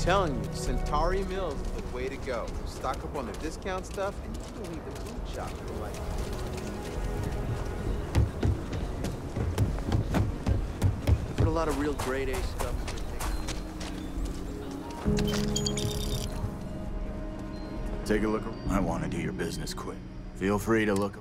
Telling you, Centauri Mills is the way to go. Stock up on the discount stuff, and you can leave the food shop for like... Put a lot of real grade A stuff. Take a look. I want to do your business quick. Feel free to look.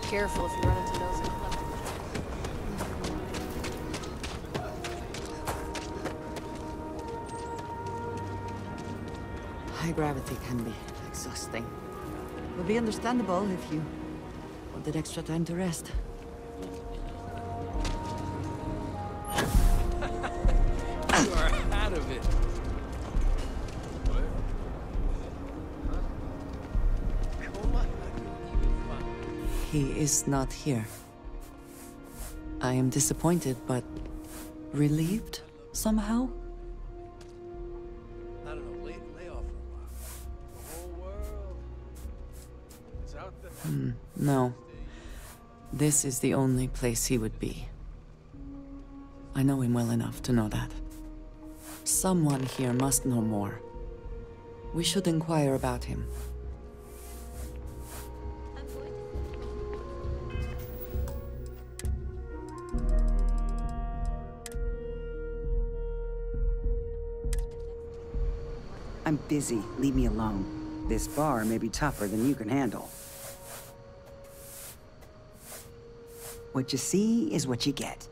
Careful if you run into those. High gravity can be exhausting. It would be understandable if you wanted extra time to rest. You are out of it. He is not here. I am disappointed, but relieved somehow. I don't know, lay off for a while. The whole world is out there. No. This is the only place he would be. I know him well enough to know that. Someone here must know more. We should inquire about him. I'm busy. Leave me alone. This bar may be tougher than you can handle. What you see is what you get.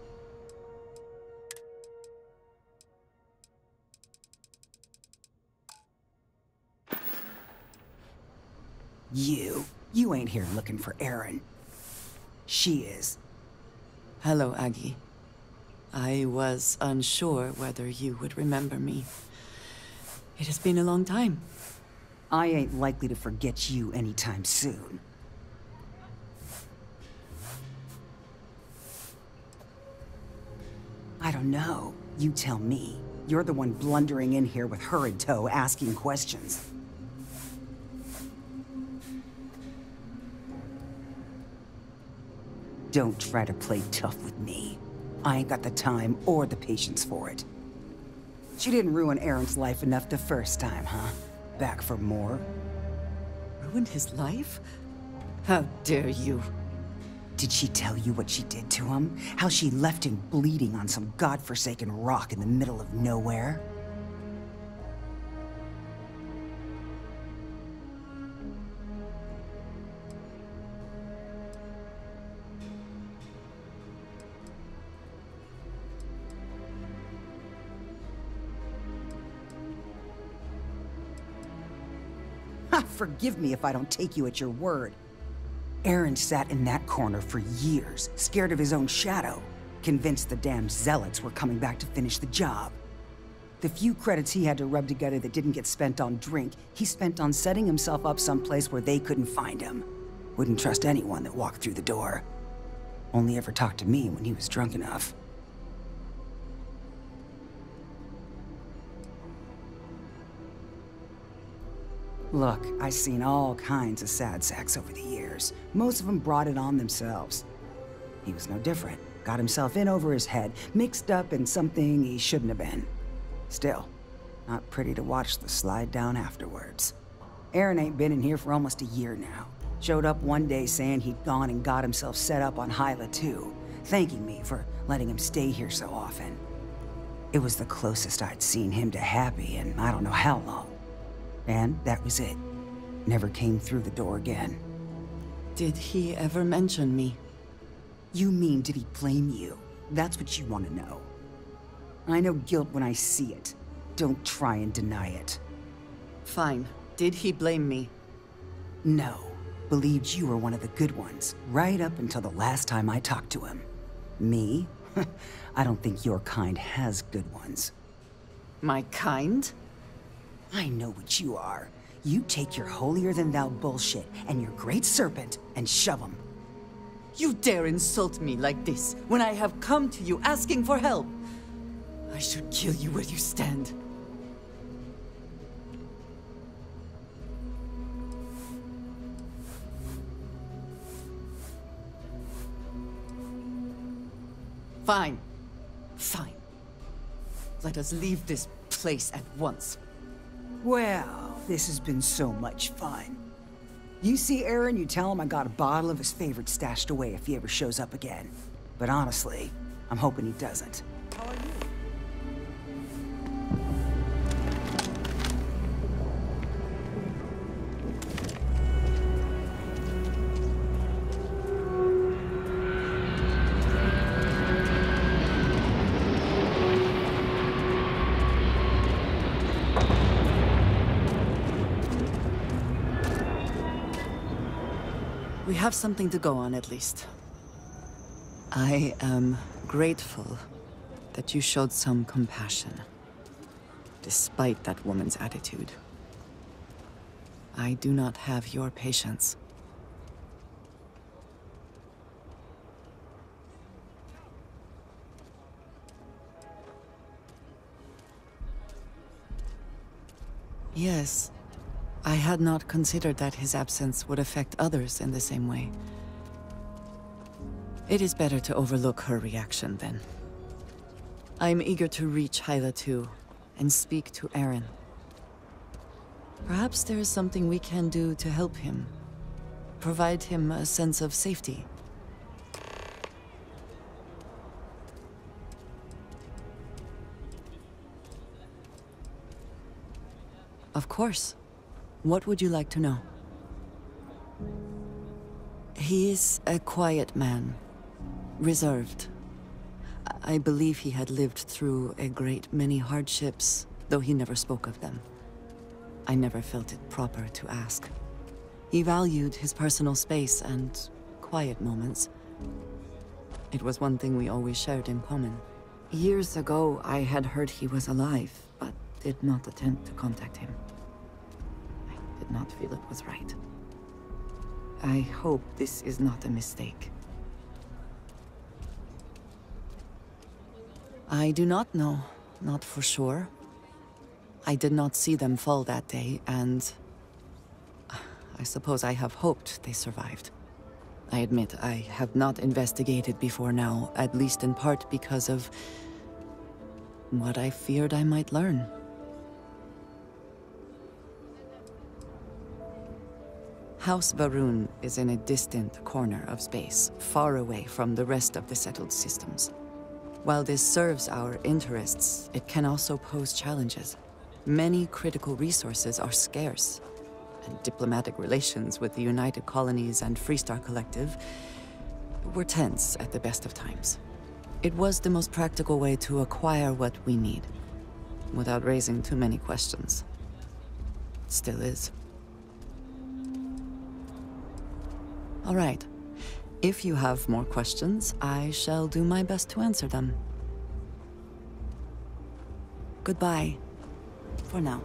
You ain't here looking for Eren. She is. Hello, Aggie. I was unsure whether you would remember me. It has been a long time. I ain't likely to forget you anytime soon. I don't know. You tell me. You're the one blundering in here with her in tow, asking questions. Don't try to play tough with me. I ain't got the time or the patience for it. She didn't ruin Eren's life enough the first time, huh? Back for more? Ruined his life? How dare you? Did she tell you what she did to him? How she left him bleeding on some godforsaken rock in the middle of nowhere? Forgive me if I don't take you at your word. Eren sat in that corner for years, scared of his own shadow, convinced the damn zealots were coming back to finish the job. The few credits he had to rub together that didn't get spent on drink, he spent on setting himself up someplace where they couldn't find him. Wouldn't trust anyone that walked through the door. Only ever talked to me when he was drunk enough. Look, I've seen all kinds of sad sacks over the years. Most of them brought it on themselves. He was no different. Got himself in over his head, mixed up in something he shouldn't have been. Still, not pretty to watch the slide down afterwards. Eren ain't been in here for almost a year now. Showed up one day saying he'd gone and got himself set up on Hyla too, thanking me for letting him stay here so often. It was the closest I'd seen him to happy in I don't know how long. And that was it. Never came through the door again. Did he ever mention me? You mean, did he blame you? That's what you want to know. I know guilt when I see it. Don't try and deny it. Fine. Did he blame me? No. Believed you were one of the good ones, right up until the last time I talked to him. Me? I don't think your kind has good ones. My kind? I know what you are. You take your holier-than-thou bullshit and your great serpent and shove them. You dare insult me like this when I have come to you asking for help. I should kill you where you stand. Fine. Fine. Let us leave this place at once. Well, this has been so much fun. You see Eren, you tell him I got a bottle of his favorite stashed away if he ever shows up again. But honestly, I'm hoping he doesn't. How are you? We have something to go on, at least. I am grateful that you showed some compassion, despite that woman's attitude. I do not have your patience. Yes. I had not considered that his absence would affect others in the same way. It is better to overlook her reaction, then. I am eager to reach Hyla too, and speak to Eren. Perhaps there is something we can do to help him. Provide him a sense of safety. Of course. What would you like to know? He is a quiet man, reserved. I believe he had lived through a great many hardships, though he never spoke of them. I never felt it proper to ask. He valued his personal space and quiet moments. It was one thing we always shared in common. Years ago, I had heard he was alive, but did not attempt to contact him. Did not feel it was right. I hope this is not a mistake. I do not know, not for sure. I did not see them fall that day, and I suppose I have hoped they survived. I admit I have not investigated before now, at least in part because of what I feared I might learn. House Varun is in a distant corner of space, far away from the rest of the settled systems. While this serves our interests, it can also pose challenges. Many critical resources are scarce, and diplomatic relations with the United Colonies and Freestar Collective were tense at the best of times. It was the most practical way to acquire what we need, without raising too many questions. Still is. All right. If you have more questions, I shall do my best to answer them. Goodbye. For now.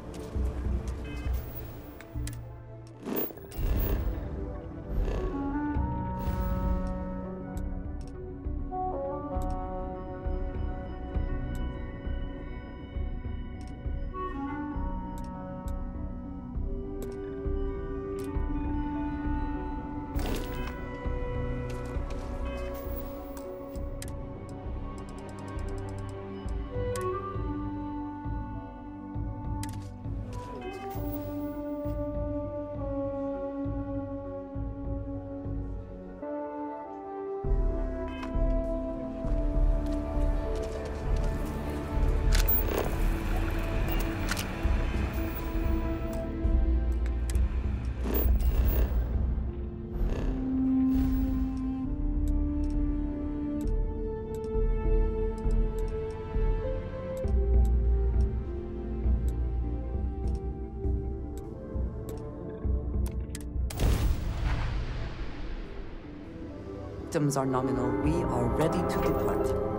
Items are nominal. We are ready to depart.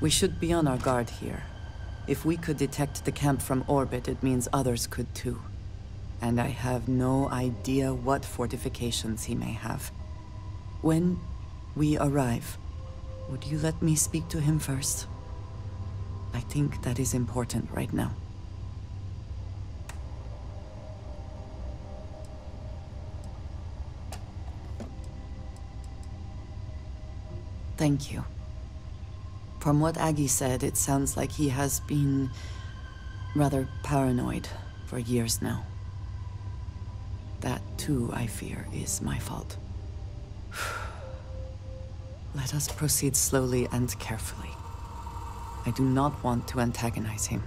We should be on our guard here. If we could detect the camp from orbit, it means others could too. And I have no idea what fortifications he may have. When we arrive, would you let me speak to him first? I think that is important right now. Thank you. From what Aggie said, it sounds like he has been rather paranoid for years now. That, too, I fear, is my fault. Let us proceed slowly and carefully. I do not want to antagonize him.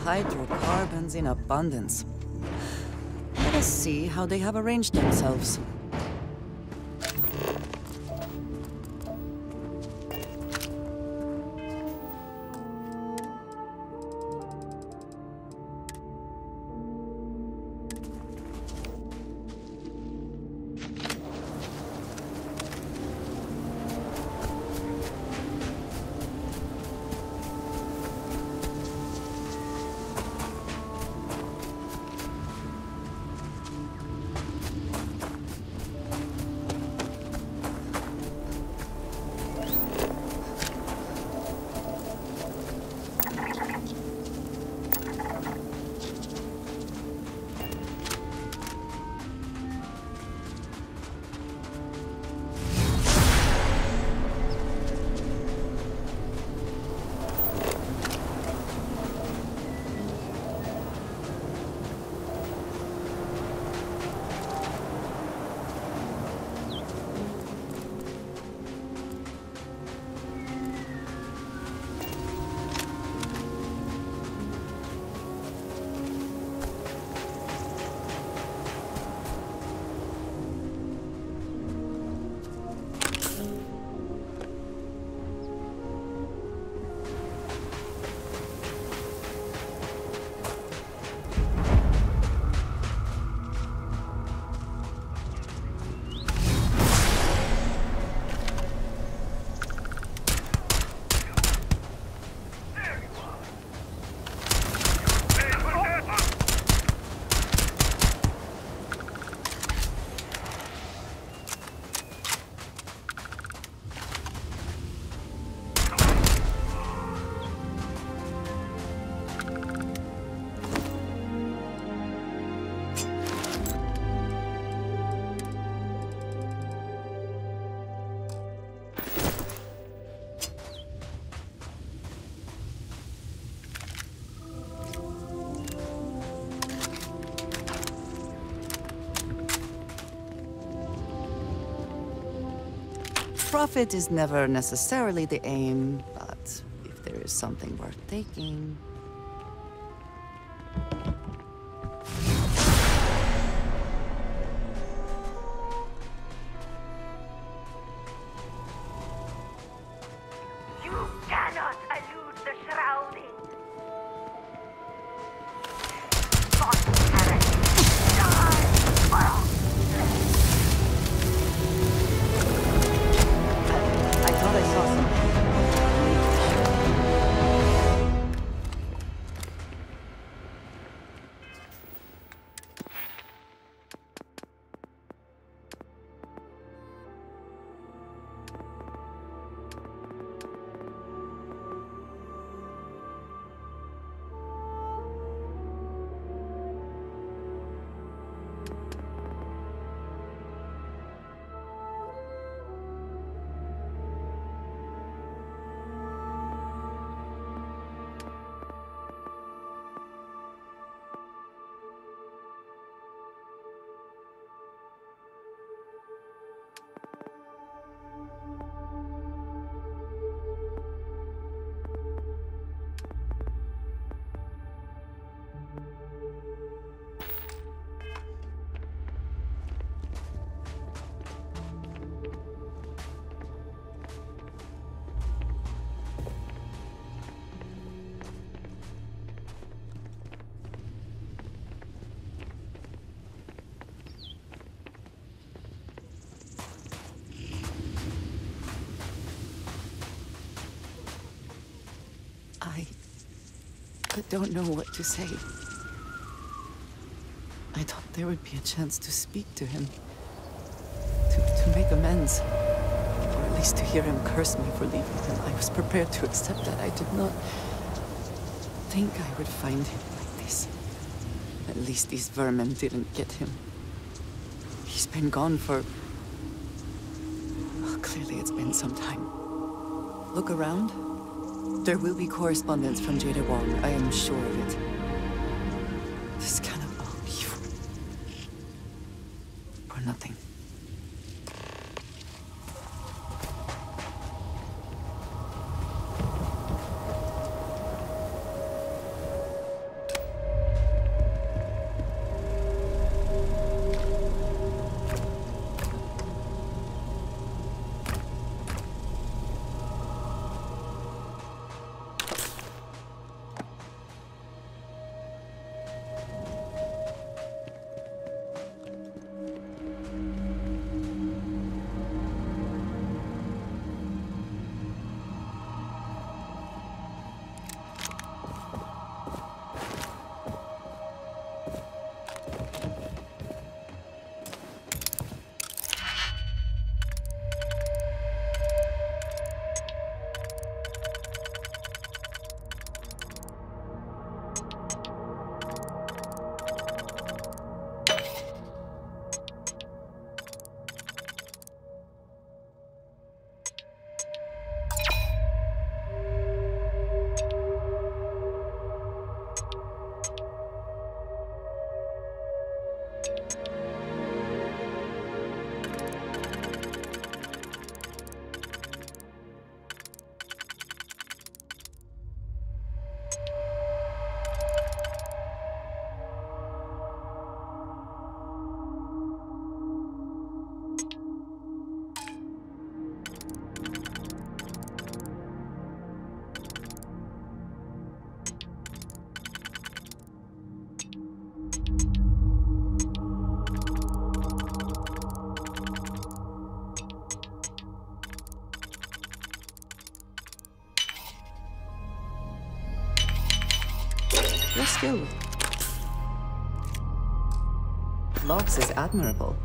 Hydrocarbons in abundance. Let us see how they have arranged themselves. Profit is never necessarily the aim, but if there is something worth taking... You cannot elude the shrouding. I thought I saw something. but don't know what to say. I thought there would be a chance to speak to him. To make amends. Or at least to hear him curse me for leaving him. I was prepared to accept that. I did not think I would find him like this. At least these vermin didn't get him. He's been gone for... well, clearly it's been some time. Look around. There will be correspondence from Jada Wong. I am sure of it. This cannot all be for nothing. Your skill. Logs is admirable.